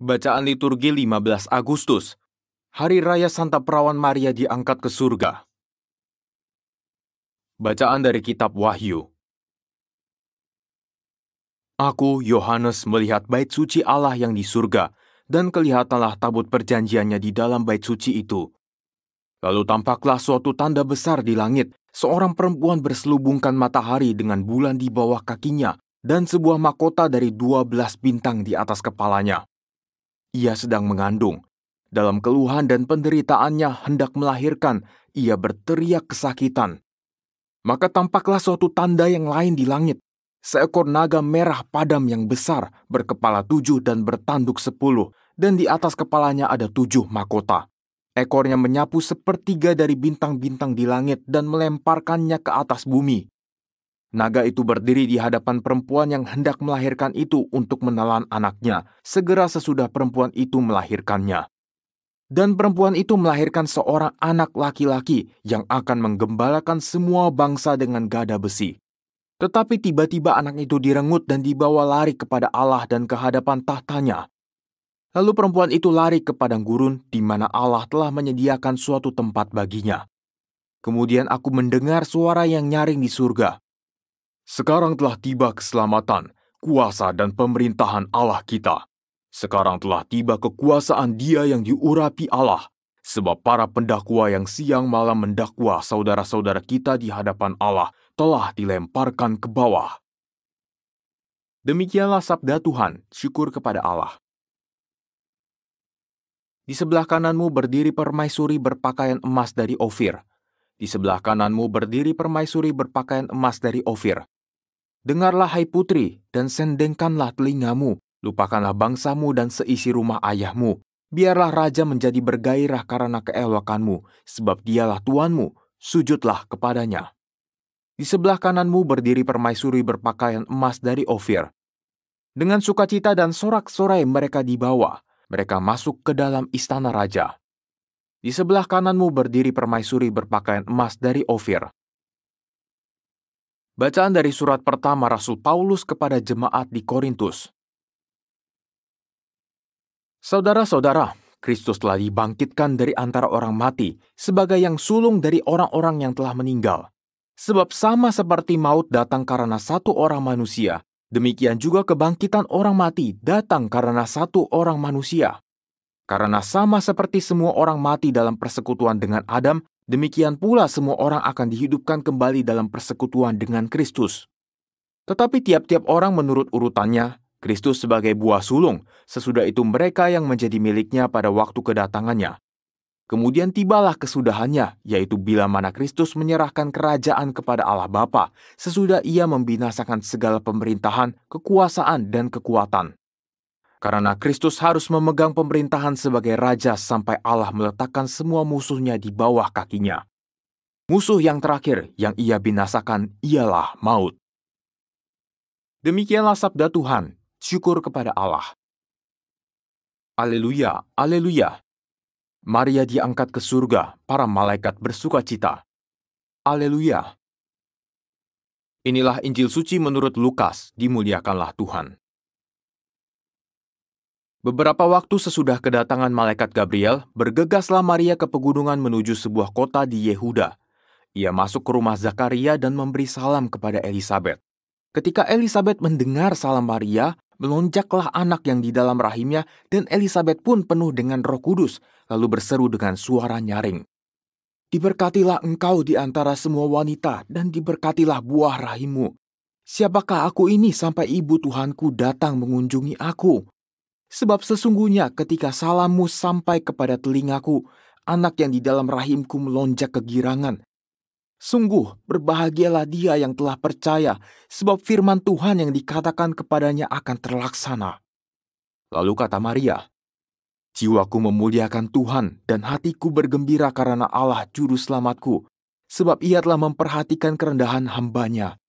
Bacaan liturgi 15 Agustus, Hari Raya Santa Perawan Maria diangkat ke surga. Bacaan dari Kitab Wahyu. Aku, Yohanes, melihat bait suci Allah yang di surga, dan kelihatanlah tabut perjanjiannya di dalam bait suci itu. Lalu tampaklah suatu tanda besar di langit, seorang perempuan berselubungkan matahari dengan bulan di bawah kakinya, dan sebuah mahkota dari 12 bintang di atas kepalanya. Ia sedang mengandung. Dalam keluhan dan penderitaannya hendak melahirkan, ia berteriak kesakitan. Maka tampaklah suatu tanda yang lain di langit. Seekor naga merah padam yang besar, berkepala 7 dan bertanduk 10, dan di atas kepalanya ada 7 mahkota. Ekornya menyapu sepertiga dari bintang-bintang di langit dan melemparkannya ke atas bumi. Naga itu berdiri di hadapan perempuan yang hendak melahirkan itu untuk menelan anaknya, segera sesudah perempuan itu melahirkannya. Dan perempuan itu melahirkan seorang anak laki-laki yang akan menggembalakan semua bangsa dengan gada besi. Tetapi tiba-tiba anak itu direnggut dan dibawa lari kepada Allah dan ke hadapan tahtanya. Lalu perempuan itu lari ke padang gurun di mana Allah telah menyediakan suatu tempat baginya. Kemudian aku mendengar suara yang nyaring di surga. Sekarang telah tiba keselamatan, kuasa dan pemerintahan Allah kita. Sekarang telah tiba kekuasaan Dia yang diurapi Allah, sebab para pendakwa yang siang malam mendakwa saudara-saudara kita di hadapan Allah telah dilemparkan ke bawah. Demikianlah sabda Tuhan, syukur kepada Allah. Di sebelah kananmu berdiri permaisuri berpakaian emas dari Ofir. Di sebelah kananmu berdiri permaisuri berpakaian emas dari Ofir. Dengarlah hai putri, dan sendengkanlah telingamu, lupakanlah bangsamu dan seisi rumah ayahmu. Biarlah raja menjadi bergairah karena keelokanmu, sebab dialah Tuanmu, sujudlah kepadanya. Di sebelah kananmu berdiri permaisuri berpakaian emas dari Ofir. Dengan sukacita dan sorak-sorai mereka dibawa, mereka masuk ke dalam istana raja. Di sebelah kananmu berdiri permaisuri berpakaian emas dari Ofir. Bacaan dari surat pertama Rasul Paulus kepada jemaat di Korintus. Saudara-saudara, Kristus telah dibangkitkan dari antara orang mati sebagai yang sulung dari orang-orang yang telah meninggal. Sebab sama seperti maut datang karena satu orang manusia, demikian juga kebangkitan orang mati datang karena satu orang manusia. Karena sama seperti semua orang mati dalam persekutuan dengan Adam, demikian pula semua orang akan dihidupkan kembali dalam persekutuan dengan Kristus. Tetapi tiap-tiap orang menurut urutannya, Kristus sebagai buah sulung, sesudah itu mereka yang menjadi miliknya pada waktu kedatangannya. Kemudian tibalah kesudahannya, yaitu bila mana Kristus menyerahkan kerajaan kepada Allah Bapa, sesudah ia membinasakan segala pemerintahan, kekuasaan, dan kekuatan. Karena Kristus harus memegang pemerintahan sebagai raja sampai Allah meletakkan semua musuhnya di bawah kakinya. Musuh yang terakhir yang ia binasakan ialah maut. Demikianlah sabda Tuhan, syukur kepada Allah. Haleluya, haleluya. Maria diangkat ke surga, para malaikat bersukacita. Haleluya. Inilah Injil suci menurut Lukas, dimuliakanlah Tuhan. Beberapa waktu sesudah kedatangan malaikat Gabriel, bergegaslah Maria ke pegunungan menuju sebuah kota di Yehuda. Ia masuk ke rumah Zakaria dan memberi salam kepada Elisabet. Ketika Elisabet mendengar salam Maria, melonjaklah anak yang di dalam rahimnya, dan Elisabet pun penuh dengan Roh Kudus, lalu berseru dengan suara nyaring. Diberkatilah engkau di antara semua wanita, dan diberkatilah buah rahimmu. Siapakah aku ini sampai ibu Tuhanku datang mengunjungi aku? Sebab sesungguhnya ketika salammu sampai kepada telingaku, anak yang di dalam rahimku melonjak kegirangan. Sungguh berbahagialah dia yang telah percaya, sebab firman Tuhan yang dikatakan kepadanya akan terlaksana. Lalu kata Maria, jiwaku memuliakan Tuhan dan hatiku bergembira karena Allah juru selamatku, sebab ia telah memperhatikan kerendahan hamba-Nya.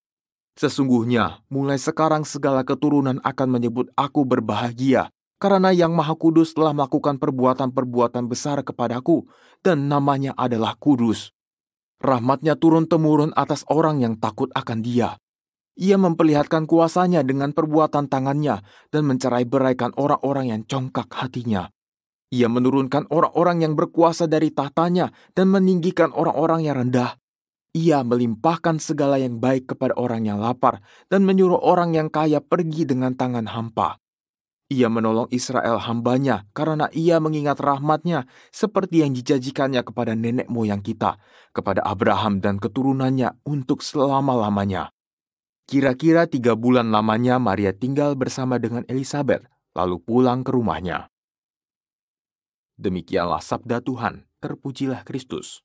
Sesungguhnya mulai sekarang segala keturunan akan menyebut aku berbahagia, karena Yang Maha Kudus telah melakukan perbuatan-perbuatan besar kepadaku, dan namanya adalah kudus. Rahmat-Nya turun-temurun atas orang yang takut akan Dia. Ia memperlihatkan kuasanya dengan perbuatan tangannya dan mencerai-beraikan orang-orang yang congkak hatinya. Ia menurunkan orang-orang yang berkuasa dari tahtanya dan meninggikan orang-orang yang rendah. Ia melimpahkan segala yang baik kepada orang yang lapar dan menyuruh orang yang kaya pergi dengan tangan hampa. Ia menolong Israel hambanya karena ia mengingat rahmatnya seperti yang dijanjikannya kepada nenek moyang kita, kepada Abraham dan keturunannya untuk selama-lamanya. Kira-kira 3 bulan lamanya Maria tinggal bersama dengan Elizabeth, lalu pulang ke rumahnya. Demikianlah sabda Tuhan, terpujilah Kristus.